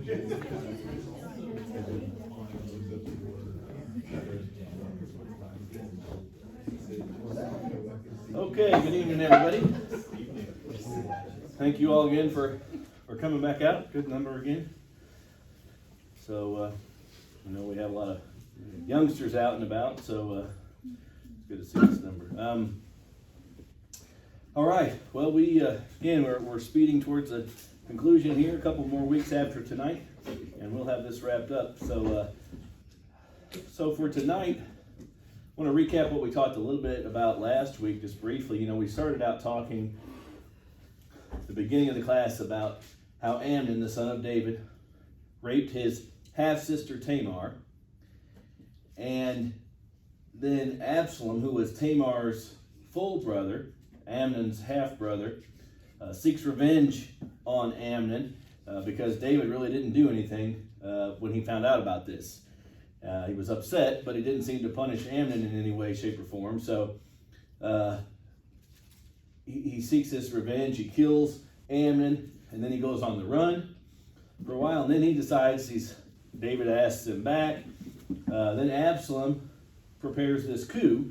Okay, good evening, everybody. Thank you all again for coming back out. Good number again. So, I know we have a lot of youngsters out and about, so it's good to see this number. All right, well, we're speeding towards a conclusion here, a couple more weeks after tonight, and we'll have this wrapped up. So for tonight, I want to recap what we talked a little bit about last week, just briefly. We started out talking at the beginning of the class about how Amnon, the son of David, raped his half-sister Tamar, and then Absalom, who was Tamar's full brother, Amnon's half-brother, seeks revenge on Amnon because David really didn't do anything when he found out about this. He was upset, but he didn't seem to punish Amnon in any way, shape, or form. So he seeks this revenge. He kills Amnon, and then he goes on the run for a while, and then he decides David asks him back. Then Absalom prepares this coup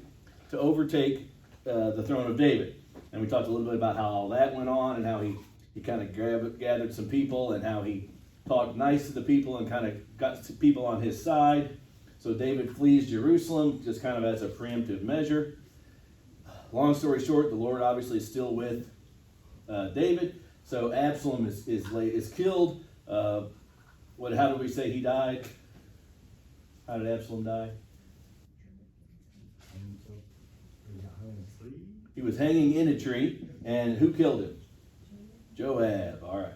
to overtake the throne of David. And we talked a little bit about how all that went on and how he kind of gathered some people and how he talked nice to the people and kind of got people on his side. So David flees Jerusalem just kind of as a preemptive measure. Long story short, the Lord obviously is still with David. So Absalom is killed. How did we say he died? How did Absalom die? He was hanging in a tree, and who killed him? Joab. All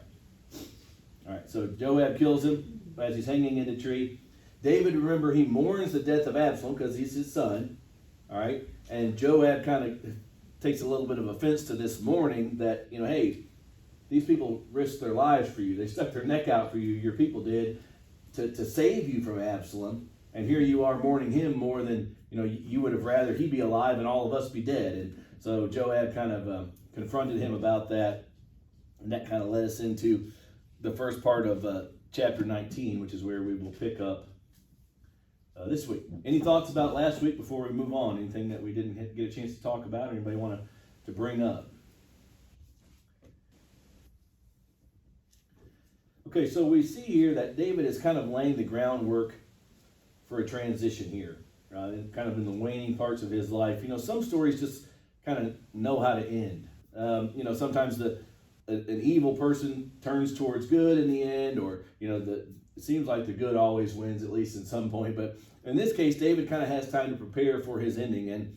right. So Joab kills him as he's hanging in a tree. David, remember, he mourns the death of Absalom because he's his son. All right, and Joab kind of takes a little bit of offense to this mourning that, hey, these people risked their lives for you. They stuck their neck out for you. Your people did to save you from Absalom, and here you are mourning him more than you would have rather he be alive and all of us be dead. And so Joab kind of confronted him about that, and that kind of led us into the first part of chapter 19, which is where we will pick up this week. Any thoughts about last week before we move on? Anything that we didn't get a chance to talk about? Anybody want to bring up? Okay, so we see here that David is kind of laying the groundwork for a transition here, right? Kind of in the waning parts of his life. Some stories just kind of know how to end. Sometimes an evil person turns towards good in the end, or it seems like the good always wins, at least at some point. But in this case, David kind of has time to prepare for his ending, and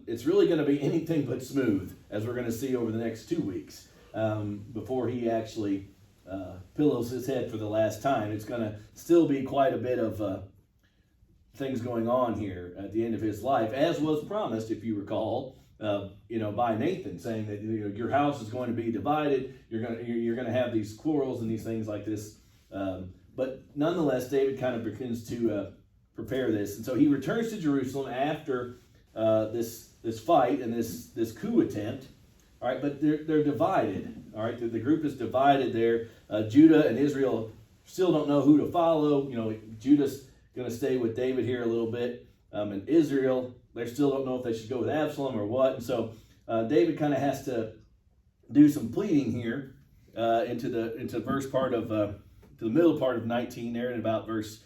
it's really going to be anything but smooth, as we're going to see over the next 2 weeks, before he actually pillows his head for the last time. It's going to still be quite a bit of things going on here at the end of his life, as was promised, if you recall, by Nathan, saying that your house is going to be divided. You're going to have these quarrels and these things like this. But nonetheless, David kind of begins to prepare this, and so he returns to Jerusalem after this fight and this coup attempt. All right, but they're divided. All right, the group is divided there. Judah and Israel still don't know who to follow. Judah's going to stay with David here a little bit, and Israel, they still don't know if they should go with Absalom or what. And so David kind of has to do some pleading here into the middle part of 19 there, in about verse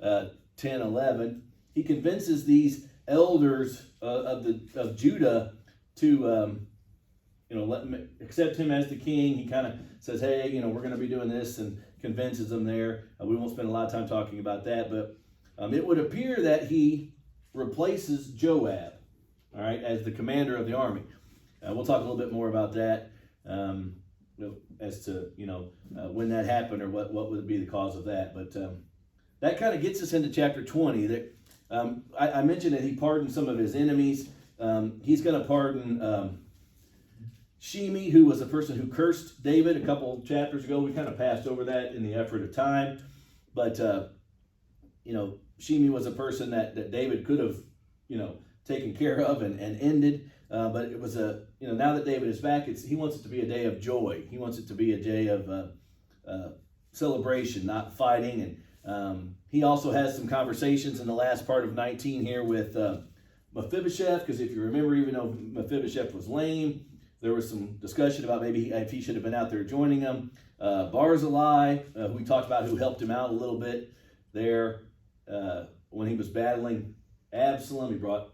10, 11. He convinces these elders of Judah to accept him as the king. He kind of says, hey, we're going to be doing this, and convinces them there. We won't spend a lot of time talking about that, but it would appear that he replaces Joab, all right, as the commander of the army. We'll talk a little bit more about that as to when that happened or what would be the cause of that. But that kind of gets us into chapter 20. That I mentioned that he pardoned some of his enemies. He's going to pardon Shimei, who was a person who cursed David a couple chapters ago. We kind of passed over that in the effort of time. But, Shimei was a person that David could have, taken care of and ended. But it was now that David is back, he wants it to be a day of joy. He wants it to be a day of celebration, not fighting. And he also has some conversations in the last part of 19 here with Mephibosheth, because if you remember, even though Mephibosheth was lame, there was some discussion about maybe if he should have been out there joining him. Barzillai, who we talked about, who helped him out a little bit there when he was battling Absalom. He brought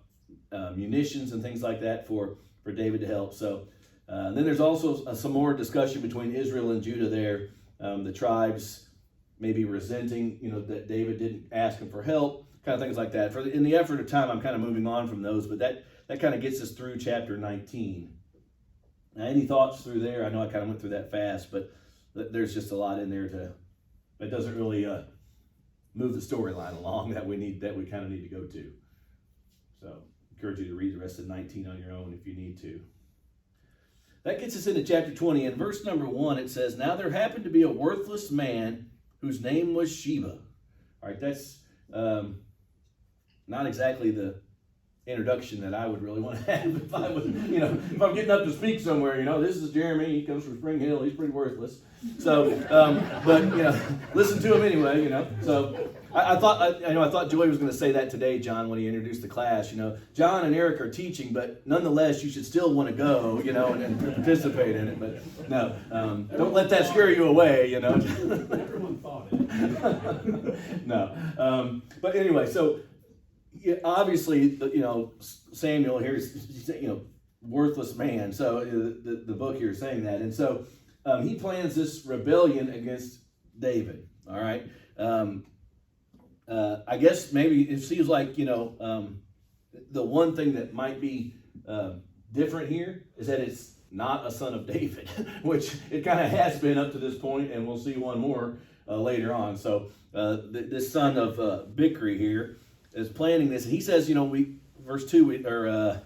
munitions and things like that for David to help. So then there's also some more discussion between Israel and Judah there. The tribes maybe resenting, that David didn't ask him for help, kind of things like that. In the effort of time, I'm kind of moving on from those, but that kind of gets us through chapter 19. Now, any thoughts through there? I know I kind of went through that fast, but there's just a lot in there that doesn't really move the storyline along that we kind of need to go to. So, encourage you to read the rest of 19 on your own if you need to. That gets us into chapter 20. In verse number 1, it says, "Now there happened to be a worthless man whose name was Sheba." All right, that's not exactly the introduction that I would really want to have if I was, if I'm getting up to speak somewhere. This is Jeremy. He comes from Spring Hill. He's pretty worthless. So, but listen to him anyway. So I thought Joey was going to say that today, John, when he introduced the class. John and Eric are teaching, but nonetheless, you should still want to go, and participate in it. But no, don't let that scare you away. Everyone thought it. No, but anyway, so. Yeah, obviously, Samuel here is, worthless man. So the book here is saying that. And so he plans this rebellion against David. All right. I guess maybe it seems like, the one thing that might be different here is that it's not a son of David, which it kind of has been up to this point, and we'll see one more later on. So this son of Bichri here is planning this. And he says, verse 2, or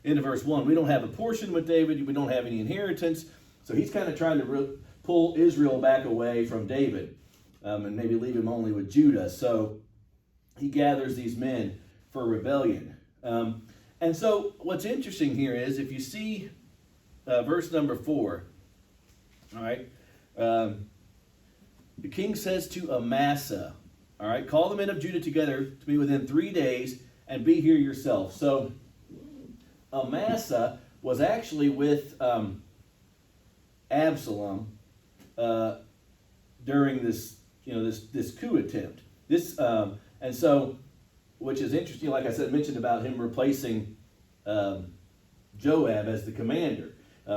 into verse 1, we don't have a portion with David. We don't have any inheritance. So he's kind of trying to pull Israel back away from David and maybe leave him only with Judah. So he gathers these men for rebellion. And so what's interesting here is if you see verse number 4, all right, the king says to Amasa, all right, call the men of Judah together to be within 3 days and be here yourself. So Amasa was actually with Absalom during this, this coup attempt. And so, which is interesting, like I said, mentioned about him replacing Joab as the commander.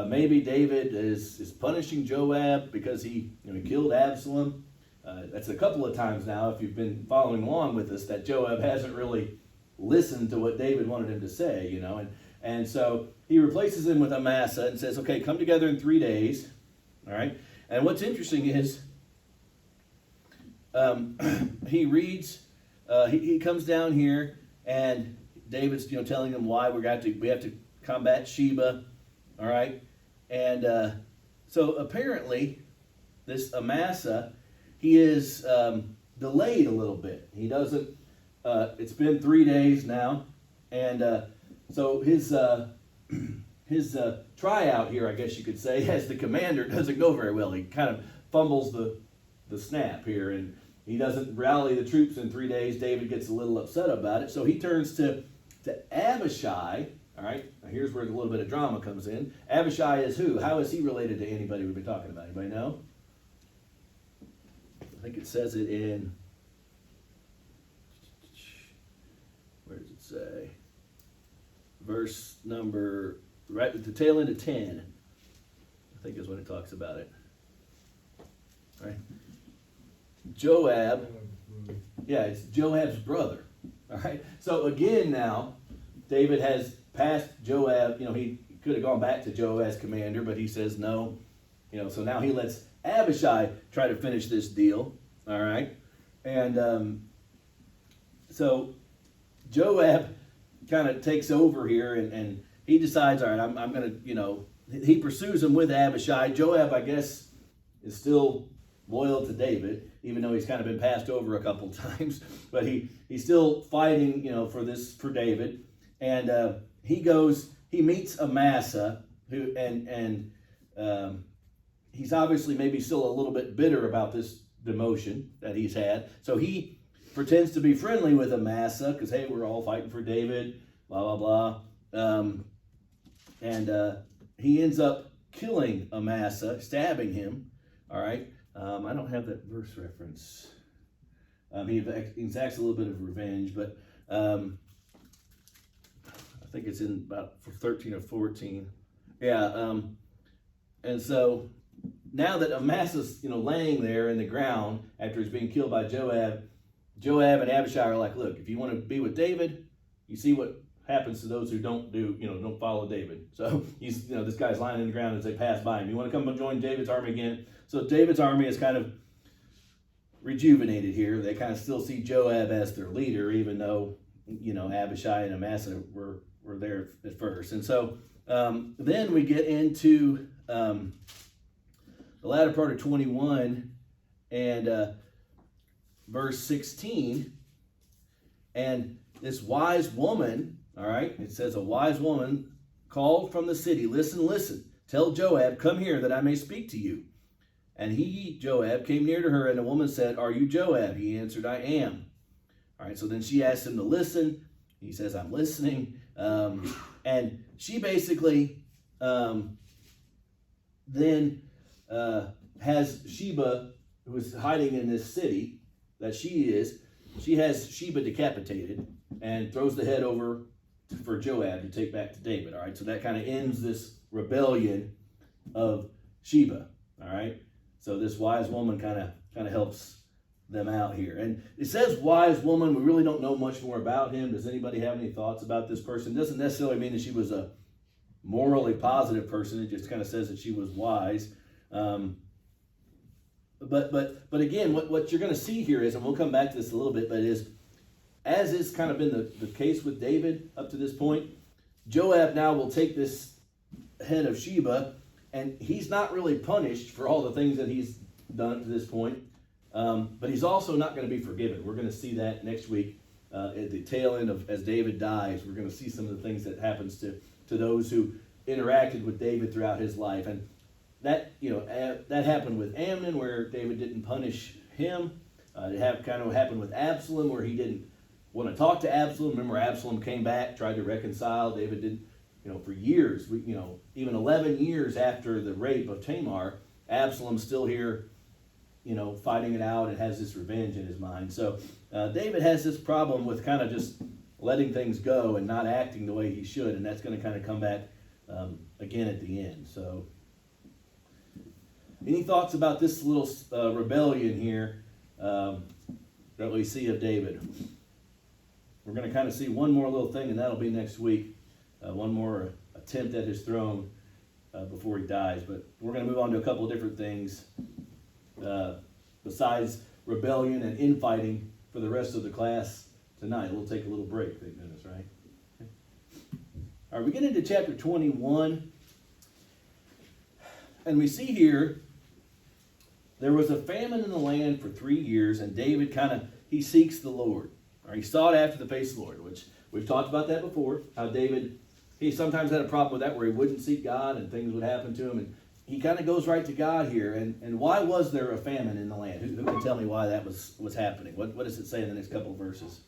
Maybe David is punishing Joab because he killed Absalom. That's a couple of times now, if you've been following along with us, that Joab hasn't really listened to what David wanted him to say, And so he replaces him with Amasa and says, okay, come together in 3 days. All right. And what's interesting is he reads, he comes down here and David's, telling him why we have to combat Sheba. All right. And so apparently this Amasa, he is delayed a little bit. He doesn't, it's been 3 days now. And so his tryout here, I guess you could say, as the commander doesn't go very well. He kind of fumbles the snap here, and he doesn't rally the troops in 3 days. David gets a little upset about it. So he turns to Abishai. All right, now here's where a little bit of drama comes in. Abishai is who? How is he related to anybody we've been talking about? Anybody know? I think it says it in, where does it say? Verse number, right at the tail end of 10, I think is when it talks about it. All right. Joab, yeah, it's Joab's brother. All right. So again now, David has passed Joab. He could have gone back to Joab as commander, but he says no. So now he lets Abishai try to finish this deal. All right. And so Joab kind of takes over here and he decides, all right, I'm going to, he pursues him with Abishai. Joab, I guess, is still loyal to David, even though he's kind of been passed over a couple times. But he's still fighting, for David. And he meets Amasa, who, and he's obviously maybe still a little bit bitter about this demotion that he's had. So he pretends to be friendly with Amasa because, hey, we're all fighting for David, blah, blah, blah. And he ends up killing Amasa, stabbing him. All right. I don't have that verse reference. He exacts a little bit of revenge, but I think it's in about 13 or 14. Yeah. And so now that Amasa's, laying there in the ground after he's being killed by Joab and Abishai are like, look, if you want to be with David, you see what happens to those who don't follow David. So he's, this guy's lying in the ground as they pass by him. You want to come and join David's army again? So David's army is kind of rejuvenated here. They kind of still see Joab as their leader, even though, Abishai and Amasa were there at first. And so then we get into the latter part of 21 and verse 16. And this wise woman, all right, it says a wise woman called from the city, listen, tell Joab, come here that I may speak to you. And Joab, came near to her, and the woman said, are you Joab? He answered, I am. All right, so then she asked him to listen. He says, I'm listening. And she basically then has Sheba, who is hiding in this city that she has Sheba decapitated and throws the head over for Joab to take back to David. All right, so that kind of ends this rebellion of Sheba. All right. So this wise woman kind of helps them out here. And it says wise woman. We really don't know much more about him. Does anybody have any thoughts about this person? It doesn't necessarily mean that she was a morally positive person. It just kind of says that she was wise. But again, what you're going to see here is, and we'll come back to this a little bit, but is, as is kind of been the case with David up to this point, Joab now will take this head of Sheba, and he's not really punished for all the things that he's done to this point, but he's also not going to be forgiven. We're going to see that next week at the tail end of as David dies. We're going to see some of the things that happens to those who interacted with David throughout his life, and that that happened with Amnon, where David didn't punish him. It happened with Absalom, where he didn't want to talk to Absalom. Remember, Absalom came back, tried to reconcile. David didn't. For years, even 11 years after the rape of Tamar, Absalom's still here, fighting it out and has this revenge in his mind. So David has this problem with kind of just letting things go and not acting the way he should, and that's going to kind of come back again at the end. So any thoughts about this little rebellion here that we see of David? We're going to kind of see one more little thing, and that'll be next week. One more attempt at his throne before he dies. But we're going to move on to a couple of different things besides rebellion and infighting for the rest of the class tonight. We'll take a little break, thank goodness, right? Okay. All right, we get into chapter 21. And we see here, there was a famine in the land for 3 years, and David he seeks the Lord. Or he sought after the face of the Lord, which we've talked about that before, how David, he sometimes had a problem with that where he wouldn't seek God and things would happen to him. And he kind of goes right to God here. And why was there a famine in the land? Who can tell me why that was happening? What does it say in the next couple of verses?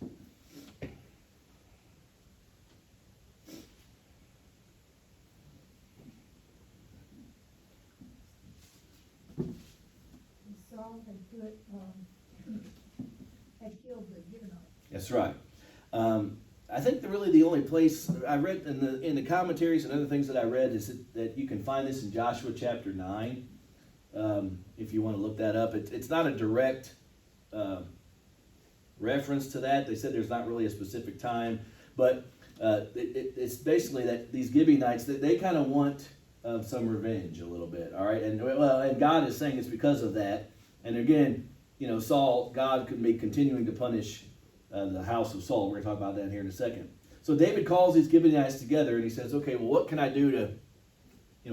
Saul had killed the Gibeonites. That's right. I think the only place I read in the commentaries and other things that I read is that you can find this in Joshua chapter 9. If you want to look that up, it's not a direct reference to that. They said there's not really a specific time, but it's basically that these Gibeonites they kind of want some revenge a little bit. All right, and God is saying it's because of that. And again, God could be continuing to punish the house of Saul. We're going to talk about that here in a second. So David calls these Gibeonites together and he says, okay, well, what can I do to,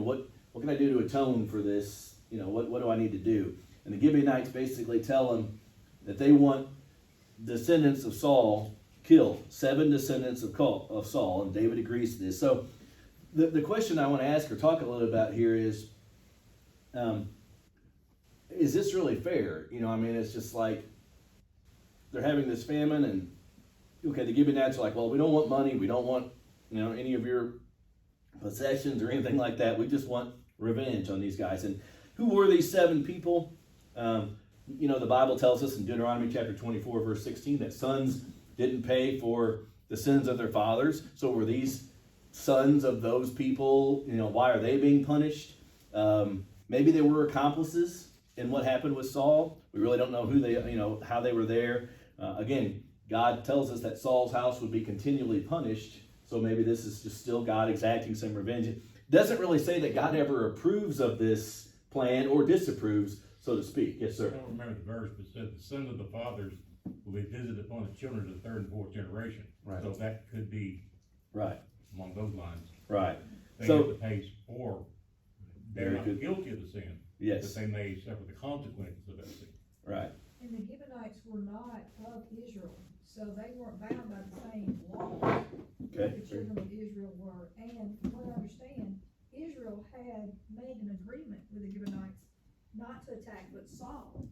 what can I do to atone for this? What do I need to do? And the Gibeonites basically tell him that they want descendants of Saul killed, 7 descendants of Saul, and David agrees to this. So the question I want to ask or talk a little about here is is this really fair? You know, I mean, it's just like they're having this famine, and okay, the Gibeonites are like, well, we don't want money, we don't want, you know, any of your possessions or anything like that. We just want revenge on these guys. And who were these 7 people? You know, the Bible tells us in Deuteronomy chapter 24, verse 16, that sons didn't pay for the sins of their fathers. So were these sons of those people, you know, why are they being punished? Maybe they were accomplices in what happened with Saul. We really don't know who they, you know, how they were there. Again, God tells us that Saul's house would be continually punished. So maybe this is just still God exacting some revenge. It doesn't really say that God ever approves of this plan or disapproves, so to speak. Yes, sir. I don't remember the verse, but it said the sins of the fathers will be visited upon the children of the 3rd and 4th generation. Right. So that could be Right. along those lines. Right. They So- have to pay for. They're Very not good. guilty of the sin, Yes. but they may suffer the consequences of that sin. Right. And the Gibeonites were not of Israel, so they weren't bound by the same laws Okay. the children of Israel were. And from what I understand, Israel had made an agreement with the Gibeonites not to attack, but Saul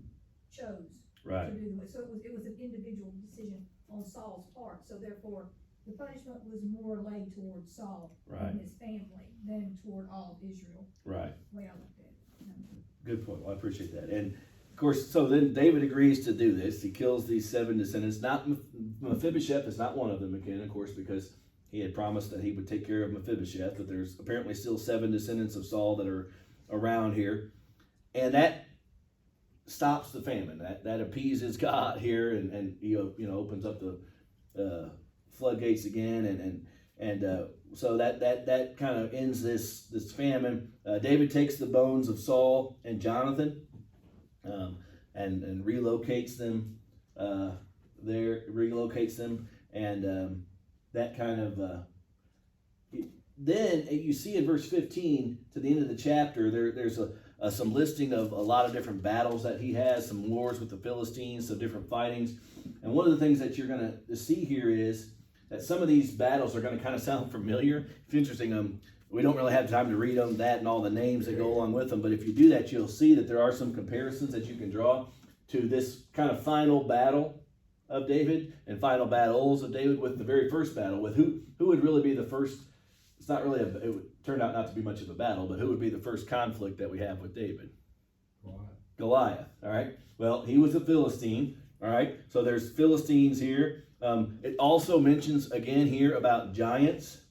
chose Right. to do it. So it was an individual decision on Saul's part. So therefore, the punishment was more laid toward Saul Right. and his family than toward all of Israel, Right. the way I looked at it. Good point. Well, I appreciate that. And of course, so then David agrees to do this. He kills these 7 descendants. Not Mephibosheth is not one of them again, of course, because he had promised that he would take care of Mephibosheth. But there's apparently still 7 descendants of Saul that are around here, and that stops the famine. That appeases God here, and he, you know, opens up the floodgates again, and so that kind of ends this famine. David takes the bones of Saul and Jonathan, and relocates them and that kind of then you see in verse 15 to the end of the chapter there's some listing of a lot of different battles that he has, some wars with the Philistines, some different fightings. And one of the things that you're going to see here is that some of these battles are going to kind of sound familiar. It's interesting. We don't really have time to read them, that and all the names that go along with them. But if you do that, you'll see that there are some comparisons that you can draw to this kind of final battle of David and final battles of David with the very first battle, with who would really be the first. It's not really it would turn out not to be much of a battle, but who would be the first conflict that we have with David? Goliath. All right. Well, he was a Philistine. All right. So there's Philistines here. It also mentions again here about giants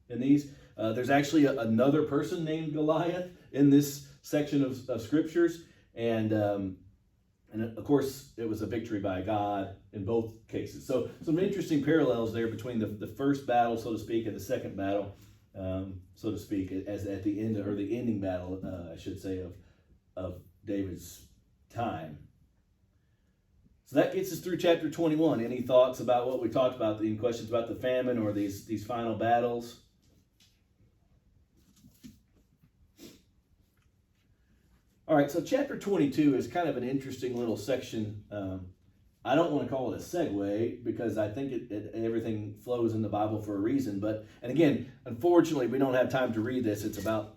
in these. There's actually another person named Goliath in this section of scriptures, and of course it was a victory by God in both cases. So some interesting parallels there between the first battle, so to speak, and the second battle, so to speak, as at the end, or the ending battle, I should say, of David's time. So that gets us through chapter 21. Any thoughts about what we talked about? Any questions about the famine or these final battles? All right, so chapter 22 is kind of an interesting little section. I don't want to call it a segue because I think everything flows in the Bible for a reason. And again, unfortunately, we don't have time to read this. It's about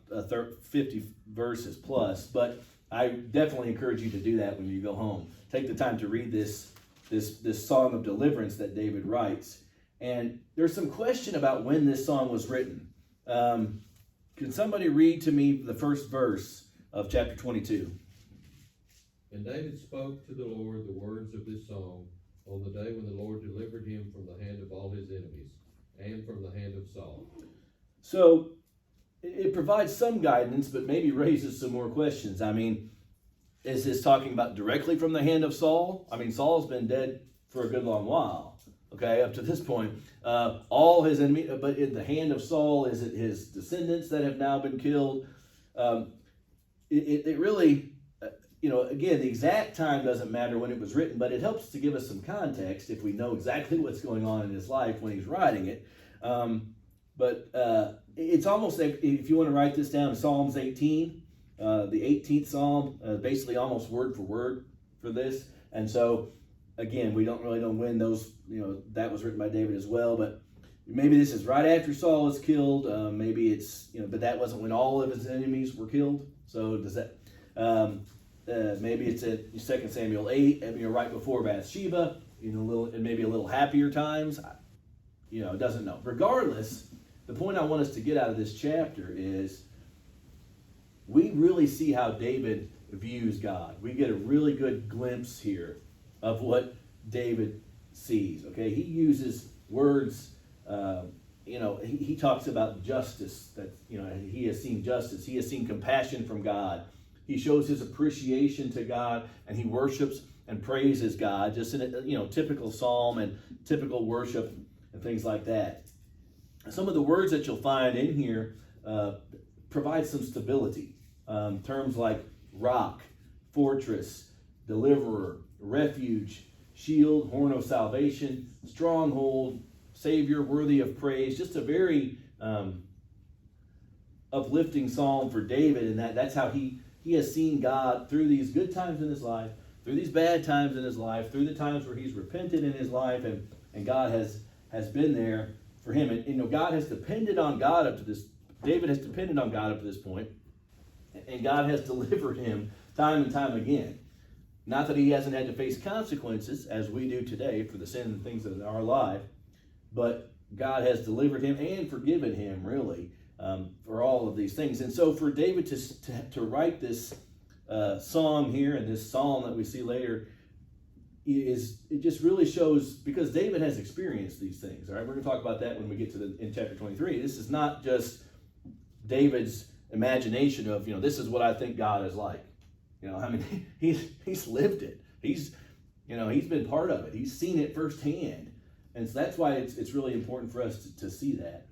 50 verses plus. But I definitely encourage you to do that when you go home. Take the time to read this song of deliverance that David writes. And there's some question about when this song was written. Can somebody read to me the first verse of chapter 22? And David spoke to the Lord the words of this song on the day when the Lord delivered him from the hand of all his enemies and from the hand of Saul. So it provides some guidance, but maybe raises some more questions. I mean, is this talking about directly from the hand of Saul? I mean, Saul's been dead for a good long while, okay, up to this point. All his enemies, but in the hand of Saul, is it his descendants that have now been killed? It really, again, the exact time doesn't matter when it was written, but it helps to give us some context if we know exactly what's going on in his life when he's writing it. But it's almost like, if you want to write this down, Psalms 18, the 18th Psalm, basically almost word for word for this. And so, again, we don't really know when those, that was written by David as well, but maybe this is right after Saul is killed. Maybe it's, but that wasn't when all of his enemies were killed. So does that, maybe it's at 2 Samuel 8, right before Bathsheba, and maybe a little happier times. It doesn't know. Regardless, the point I want us to get out of this chapter is we really see how David views God. We get a really good glimpse here of what David sees. Okay, he uses words. He talks about justice. That he has seen justice. He has seen compassion from God. He shows his appreciation to God, and he worships and praises God, just in a typical psalm and typical worship and things like that. Some of the words that you'll find in here provide some stability. Terms like rock, fortress, deliverer, refuge, shield, horn of salvation, stronghold, Savior, worthy of praise. Just a very uplifting psalm for David, and that's how he has seen God through these good times in his life, through these bad times in his life, through the times where he's repented in his life, and God has been there for him. And God has depended on God up to this. David has depended on God up to this point, and God has delivered him time and time again. Not that he hasn't had to face consequences as we do today for the sin and things in our life, but God has delivered him and forgiven him, really, for all of these things. And so for David to write this song here and this psalm that we see later, it just really shows, because David has experienced these things. All right, we're going to talk about that when we get to in chapter 23. This is not just David's imagination of, this is what I think God is like. He's lived it. He's been part of it. He's seen it firsthand. And so that's why it's really important for us to see that.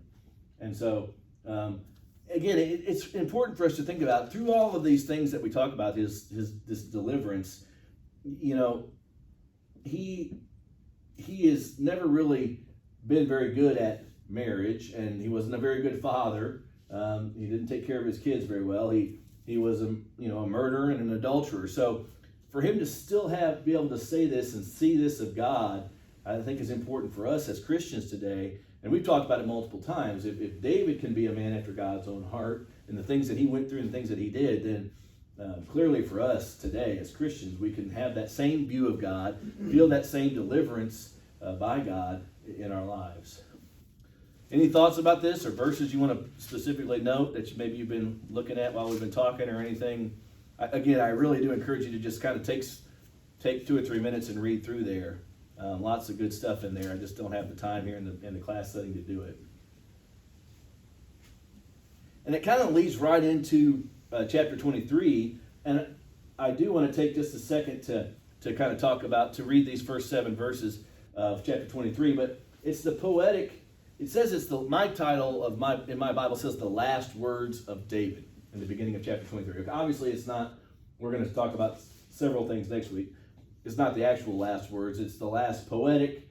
And so, again, it's important for us to think about, through all of these things that we talk about, this deliverance, he has never really been very good at marriage, and he wasn't a very good father. He didn't take care of his kids very well. He was a murderer and an adulterer. So for him to still be able to say this and see this of God, I think is important for us as Christians today. And we've talked about it multiple times. If David can be a man after God's own heart, and the things that he went through and the things that he did, then clearly for us today as Christians, we can have that same view of God, feel that same deliverance by God in our lives. Any thoughts about this, or verses you want to specifically note that maybe you've been looking at while we've been talking, or anything? Again, I really do encourage you to just kind of take 2 or 3 minutes and read through there. Lots of good stuff in there. I just don't have the time here in the class setting to do it. And it kind of leads right into chapter 23. And I do want to take just a second to kind of talk about, to read these first 7 verses of chapter 23. But it's the poetic. It says my title in my Bible says the last words of David in the beginning of chapter 23. Obviously, it's not. We're going to talk about several things next week. It's not the actual last words. It's the last poetic,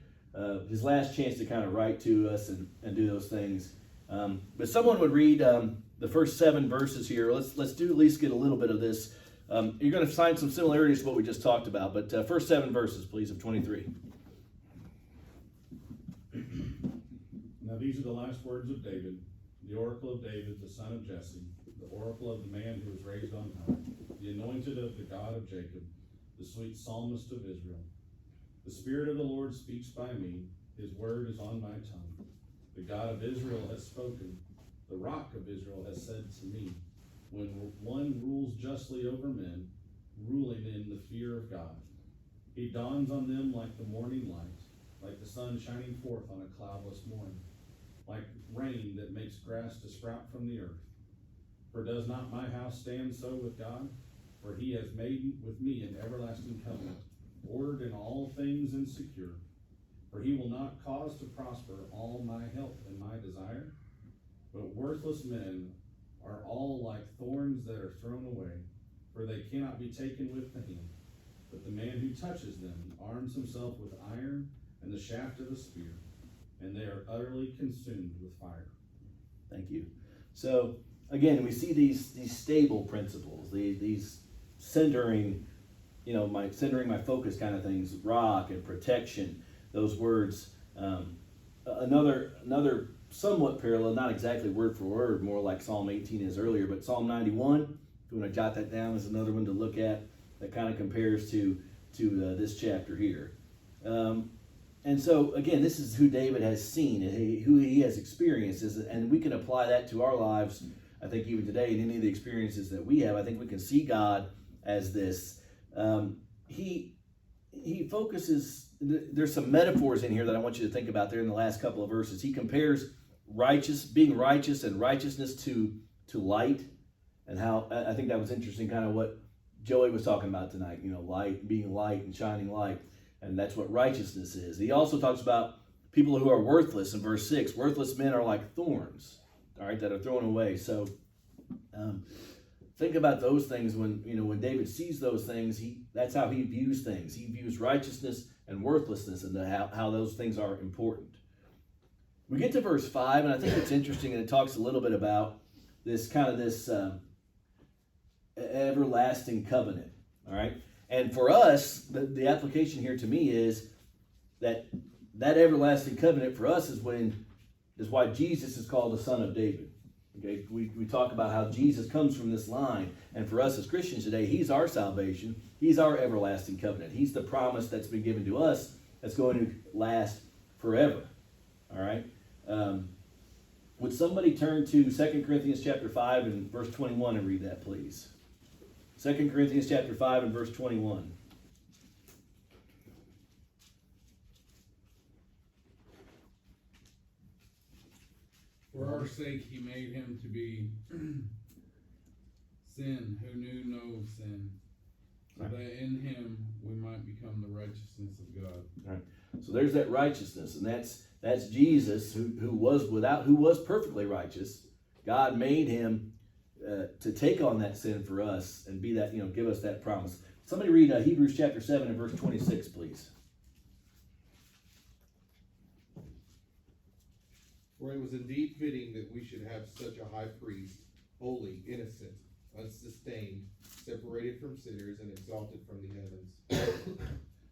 his last chance to kind of write to us and do those things. But someone would read the first 7 verses here. Let's do at least get a little bit of this. You're going to find some similarities to what we just talked about. But first 7 verses, please, of 23. Now these are the last words of David, the oracle of David, the son of Jesse, the oracle of the man who was raised on high, the anointed of the God of Jacob, the sweet psalmist of Israel. The Spirit of the Lord speaks by me, his word is on my tongue. The God of Israel has spoken, the rock of Israel has said to me, when one rules justly over men, ruling in the fear of God, he dawns on them like the morning light, like the sun shining forth on a cloudless morning, like rain that makes grass to sprout from the earth. For does not my house stand so with God? For he has made with me an everlasting covenant, ordered in all things and secure. For he will not cause to prosper all my help and my desire. But worthless men are all like thorns that are thrown away, for they cannot be taken with the hand. But the man who touches them arms himself with iron and the shaft of a spear, and they are utterly consumed with fire. Thank you. So again, we see these stable principles, these centering, my focus kind of things, rock and protection, those words. Another somewhat parallel, not exactly word for word, more like Psalm 18 is earlier, but Psalm 91, if you want to jot that down, is another one to look at. that kind of compares to this chapter here. And so, again, this is who David has seen, and who he has experienced, and we can apply that to our lives, I think, even today, in any of the experiences that we have. I think we can see God as this. He focuses, there's some metaphors in here that I want you to think about there in the last couple of verses. He compares being righteous and righteousness to light, and how, I think that was interesting, kind of what Joey was talking about tonight, light, being light and shining light. And that's what righteousness is. He also talks about people who are worthless in verse 6. Worthless men are like thorns, all right, that are thrown away. So think about those things when David sees those things, that's how he views things. He views righteousness and worthlessness and how those things are important. We get to verse 5, and I think it's interesting, and it talks a little bit about this everlasting covenant, all right? And for us, the application here to me is that everlasting covenant for us is why Jesus is called the Son of David. Okay, we talk about how Jesus comes from this line, and for us as Christians today, he's our salvation. He's our everlasting covenant. He's the promise that's been given to us that's going to last forever. All right. Would somebody turn to 2 Corinthians chapter 5 and verse 21 and read that, please? 2 Corinthians chapter 5 and verse 21. For our sake he made him to be sin who knew no sin, so that in him we might become the righteousness of God. All right. So there's that righteousness, and that's Jesus who was perfectly righteous. God made him to take on that sin for us and be that, give us that promise. Somebody read Hebrews chapter 7 and verse 26, please. For it was indeed fitting that we should have such a high priest, holy, innocent, unstained, separated from sinners, and exalted from the heavens.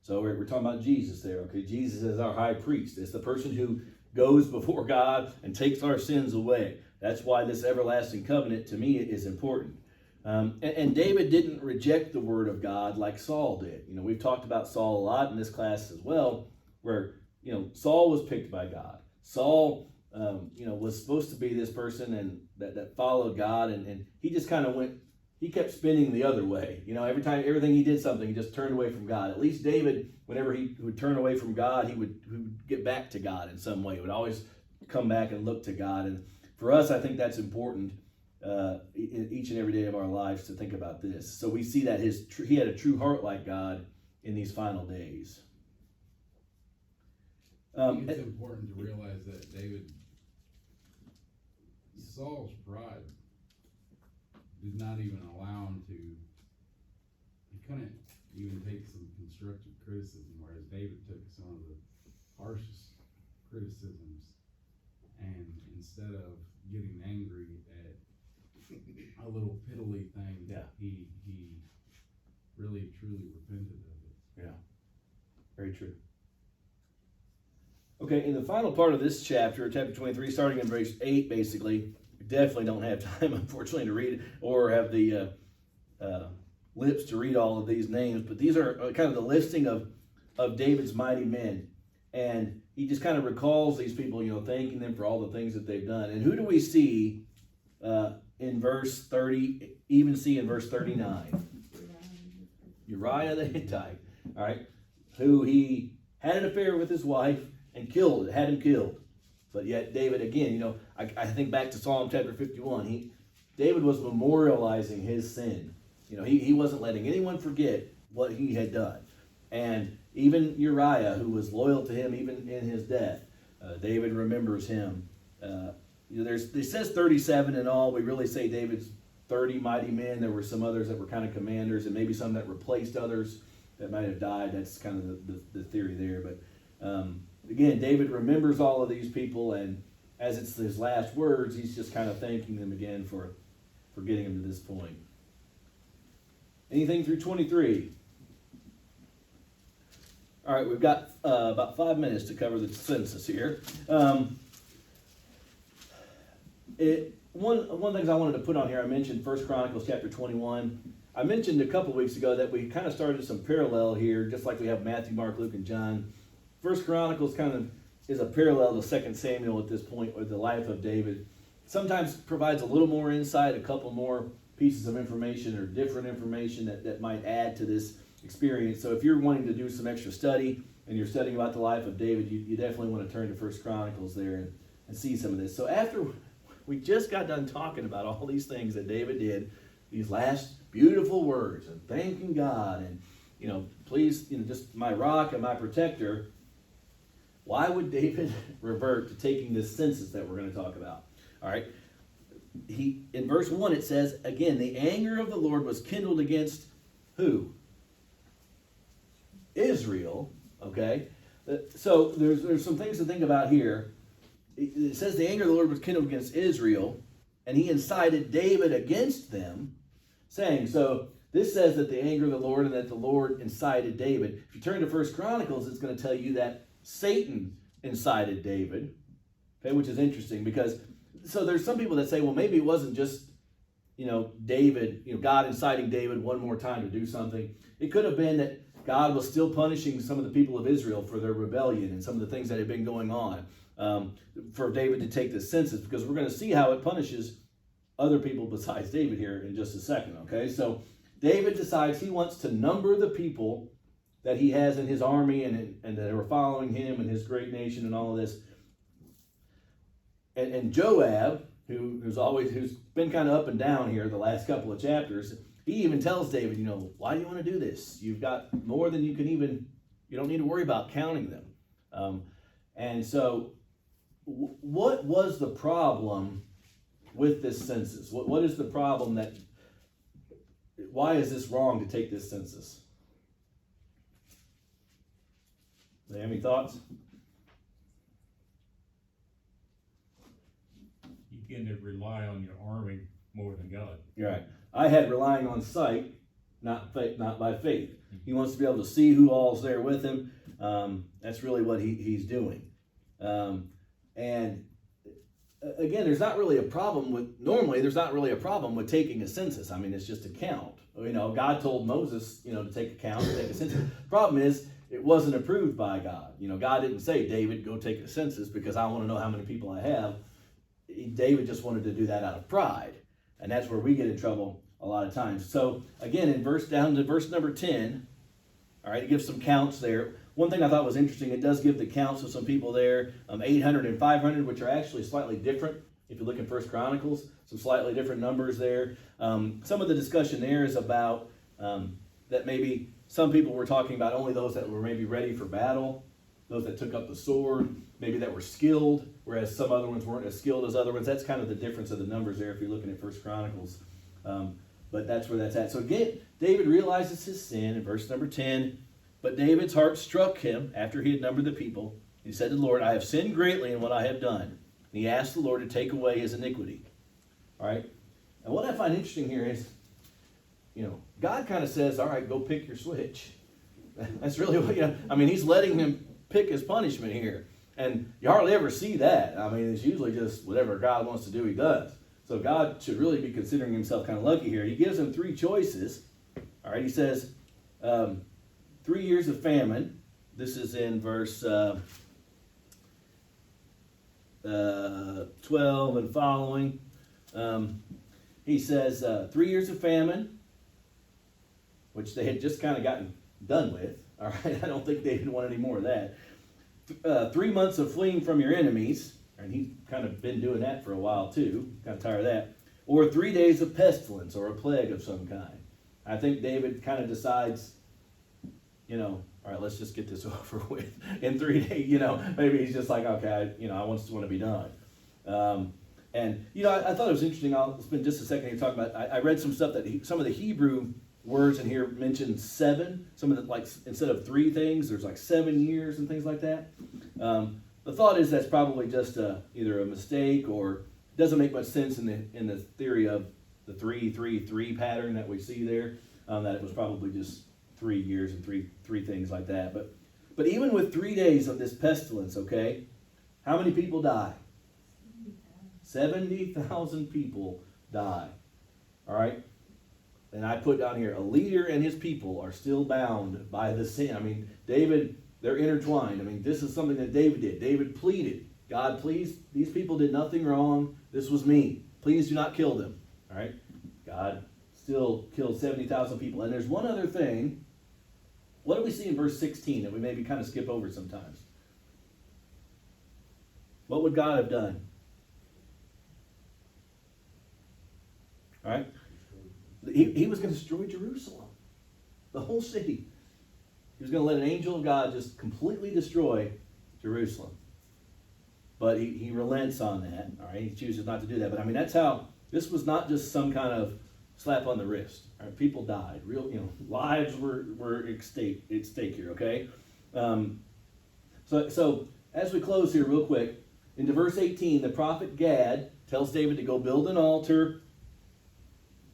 So we're talking about Jesus there, okay? Jesus is our high priest. It's the person who goes before God and takes our sins away. That's why this everlasting covenant, to me, is important. And David didn't reject the word of God like Saul did. We've talked about Saul a lot in this class as well, where, Saul was picked by God. Saul, was supposed to be this person and that followed God, and he just kind of he kept spinning the other way. Every time, everything he did something, he just turned away from God. At least David, whenever he would turn away from God, he would get back to God in some way. He would always come back and look to God. And for us, I think that's important in each and every day of our lives to think about this. So we see that he had a true heart like God in these final days. I think it's important to realize that Saul's pride did not even allow him he couldn't even take some constructive criticism, whereas David took some of the harshest criticisms, and instead of getting angry at a little piddly thing, he really truly repented of it. Yeah, very true. Okay, in the final part of this chapter 23, starting in verse 8, basically, we definitely don't have time, unfortunately, to read or have the lips to read all of these names, but these are kind of the listing of David's mighty men. And he just kind of recalls these people, thanking them for all the things that they've done. And who do we see in verse 30, even see in verse 39? Uriah the Hittite, all right, who he had an affair with his wife and had him killed. But yet David, again, I think back to Psalm chapter 51, David was memorializing his sin. He wasn't letting anyone forget what he had done. And even Uriah, who was loyal to him even in his death, David remembers him. It says 37 in all. We really say David's 30 mighty men. There were some others that were kind of commanders, and maybe some that replaced others that might have died. That's kind of the theory there. But again, David remembers all of these people, and as it's his last words, he's just kind of thanking them again for getting him to this point. Anything through 23? All right, we've got about 5 minutes to cover the census here. One of the things I wanted to put on here, I mentioned 1 Chronicles chapter 21. I mentioned a couple weeks ago that we kind of started some parallel here, just like we have Matthew, Mark, Luke, and John. First Chronicles kind of is a parallel to 2 Samuel at this point, with the life of David. Sometimes provides a little more insight, a couple more pieces of information or different information that might add to this experience. So if you're wanting to do some extra study and you're studying about the life of David, you definitely want to turn to First Chronicles there and see some of this. So after we just got done talking about all these things that David did, these last beautiful words and thanking God and, please, just my rock and my protector, why would David revert to taking this census that we're going to talk about? All right. In verse 1 it says, again, the anger of the Lord was kindled against who? Israel. Okay. So there's some things to think about here. It says the anger of the Lord was kindled against Israel, and he incited David against them, saying, so this says that the anger of the Lord and that the Lord incited David. If you turn to First Chronicles, it's going to tell you that Satan incited David, okay, which is interesting because, so there's some people that say, well, maybe it wasn't just, David, God inciting David one more time to do something. It could have been that God was still punishing some of the people of Israel for their rebellion and some of the things that had been going on, for David to take this census, because we're going to see how it punishes other people besides David here in just a second, okay? So David decides he wants to number the people that he has in his army and that are following him and his great nation and all of this. And Joab, who's been kind of up and down here the last couple of chapters, he even tells David, why do you want to do this? You've got more than you don't need to worry about counting them. And so what was the problem with this census? What is the problem why is this wrong to take this census? Do you have any thoughts? You begin to rely on your army more than God. You're right. I had relying on sight, not by faith. He wants to be able to see who all's there with him. That's really what he's doing. And again, there's not really a problem with taking a census. I mean, it's just a count. God told Moses, to take a count, to take a census. Problem is, it wasn't approved by God. God didn't say, David, go take a census because I want to know how many people I have. David just wanted to do that out of pride. And that's where we get in trouble a lot of times. So again, down to verse number 10, all right, it gives some counts there. One thing I thought was interesting, it does give the counts of some people there, 800 and 500, which are actually slightly different. If you look in First Chronicles, some slightly different numbers there. Some of the discussion there is about that maybe some people were talking about only those that were maybe ready for battle, those that took up the sword, maybe that were skilled, whereas some other ones weren't as skilled as other ones. That's kind of the difference of the numbers there if you're looking at First Chronicles. But that's where that's at. So again, David realizes his sin in verse number 10. But David's heart struck him after he had numbered the people. He said to the Lord, I have sinned greatly in what I have done. And he asked the Lord to take away his iniquity. All right. And what I find interesting here is, God kind of says, all right, go pick your switch. That's really what, he's letting him pick his punishment here. And you hardly ever see that. It's usually just whatever God wants to do, he does. So God should really be considering himself kind of lucky here. He gives him 3 choices. All right. He says, 3 years of famine. This is in verse 12 and following. He says 3 years of famine, which they had just kind of gotten done with. All right, I don't think they didn't want any more of that. 3 months of fleeing from your enemies, and he's kind of been doing that for a while too. Kind of tired of that. Or 3 days of pestilence or a plague of some kind. I think David kind of decides, all right, let's just get this over with in 3 days. Maybe he's just like, okay, I want to be done. And I thought it was interesting. I'll spend just a second here talking about. I read some stuff that some of the Hebrew words in here mention 7. Some of the, like, instead of 3 things, there's like 7 years and things like that. The thought is that's probably just either a mistake or doesn't make much sense in the theory of the 3-3-3 pattern that we see there. That it was probably just 3 years and three things like that. But even with 3 days of this pestilence, okay, how many people die? 70,000 people die. All right. and I put down here, a leader and his people are still bound by the sin. I mean, David, they're intertwined. I mean, this is something that David did. David pleaded, God, please, these people did nothing wrong. This was me. Please do not kill them. All right? God still killed 70,000 people. And there's one other thing. What do we see in verse 16 that we maybe kind of skip over sometimes? What would God have done? All right? He was going to destroy Jerusalem, the whole city. He was going to let an angel of God just completely destroy Jerusalem. But he relents on that. All right? He chooses not to do that. But I mean, that's how, this was not just some kind of slap on the wrist. All right? People died. Real, lives were at stake here, okay? So as we close here real quick, into verse 18, the prophet Gad tells David to go build an altar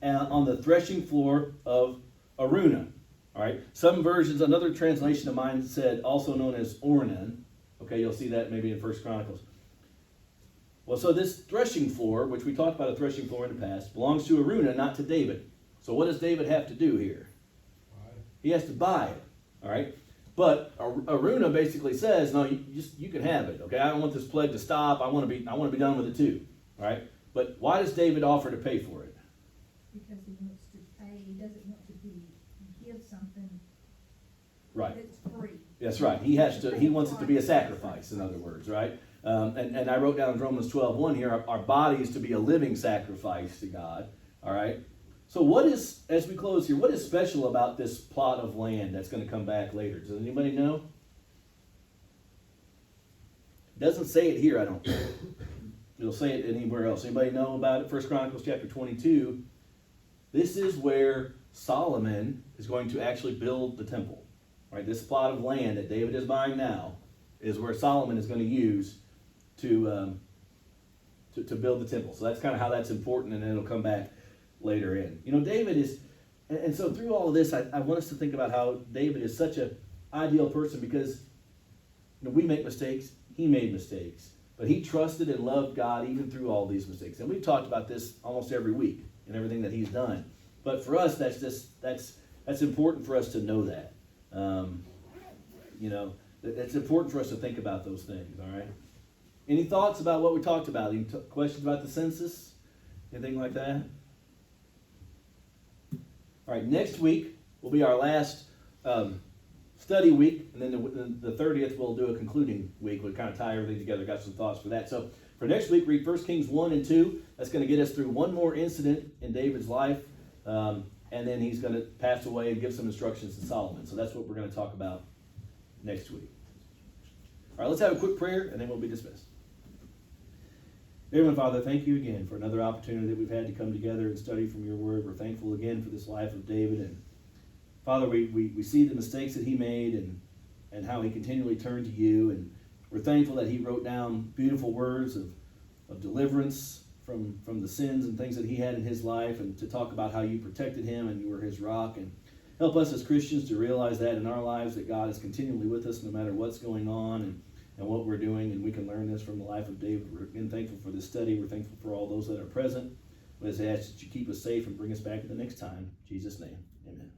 on the threshing floor of Araunah. All right. Some versions, another translation of mine said also known as Ornan. Okay, you'll see that maybe in 1 Chronicles. Well, so this threshing floor, which we talked about a threshing floor in the past, belongs to Araunah, not to David. So what does David have to do here? He has to buy it. All right. But Araunah basically says, no, you can have it. Okay, I don't want this plague to stop. I want to be done with it too. All right. But why does David offer to pay for it? Because he wants to pay, he doesn't want to give something Right. that's free. That's right. He wants it to be a sacrifice, in other words, right? And I wrote down in Romans 12:1 here, our body is to be a living sacrifice to God. All right. So what is, as we close here, what is special about this plot of land that's going to come back later? Does anybody know? It doesn't say it here, I don't think. It'll say it anywhere else. Anybody know about it? 1 Chronicles chapter 22. This is where Solomon is going to actually build the temple. Right? This plot of land that David is buying now is where Solomon is going to use to build the temple. So that's kind of how that's important, and then it'll come back later in. David is, and so through all of this, I want us to think about how David is such an ideal person because we make mistakes. He made mistakes. But he trusted and loved God even through all these mistakes. And we've talked about this almost every week and everything that he's done. But for us, that's important for us to know that. It's important for us to think about those things, all right? Any thoughts about what we talked about? Any questions about the census? Anything like that? All right, next week will be our last study week, and then the 30th we'll do a concluding week. We'll kind of tie everything together, got some thoughts for that. So for next week, read 1 Kings 1 and 2. That's going to get us through one more incident in David's life, and then he's going to pass away and give some instructions to Solomon. So that's what we're going to talk about next week. All right, let's have a quick prayer, and then we'll be dismissed. Dear Heavenly Father, thank you again for another opportunity that we've had to come together and study from your word. We're thankful again for this life of David. And Father, we see the mistakes that he made and how he continually turned to you. And we're thankful that he wrote down beautiful words of deliverance from the sins and things that he had in his life, and to talk about how you protected him and you were his rock. And help us as Christians to realize that in our lives, that God is continually with us no matter what's going on and what we're doing, and we can learn this from the life of David. We're again thankful for this study. We're thankful for all those that are present. We ask that you keep us safe and bring us back at the next time. In Jesus' name, amen.